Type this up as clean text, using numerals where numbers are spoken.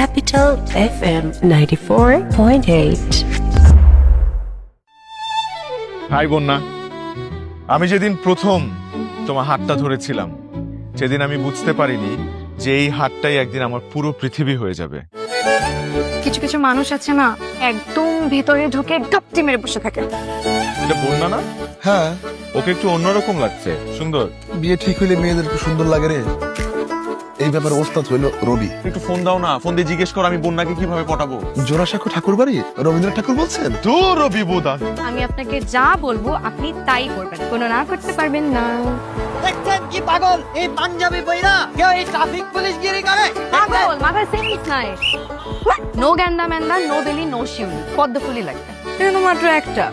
Capital FM 94.8. High বন্যা, আমি যেদিন প্রথম তোমার হাতটা ধরেছিলাম সেদিন আমি বুঝতে পারিনি যে এই হাতটাই একদিন আমার পুরো পৃথিবী হয়ে যাবে। কিছু কিছু মানুষ আছে না, একদম ভিতরে ঢুকে ঘাপটি মেরে বসে থাকে। এটা বন্যা না? হ্যাঁ, ওকে একটু অন্যরকম লাগছে, সুন্দর। বিয়ে ঠিক হইলে মেয়েদের একটু সুন্দর লাগে রে। এই ব্যাপারে ওস্তাদ হইল রবি। একটু ফোন দাও না, ফোন দিয়ে জিজ্ঞেস করো আমি বন্যাকে কিভাবে পটাবো। জোড়াসাঁকো ঠাকুর বাড়ি রবীন্দ্রনাথ ঠাকুর বলছেন। তো রবি বোদা, আমি আপনাকে যা বলবো আপনি তাই করবেন, কোনো না করতে পারবেন না। দেখছেন কি পাগল এই পাঞ্জাবি বইরা কেউ এই ট্রাফিক পুলিশ গিরি করে। পাগল, মাথায় সেন্স নাই। নো গ্যান্ডা ম্যান্ডা, নো বেলি, নো শিউলি, পদ্ম ফুলি লাগবে। কেন মাত্র একটা?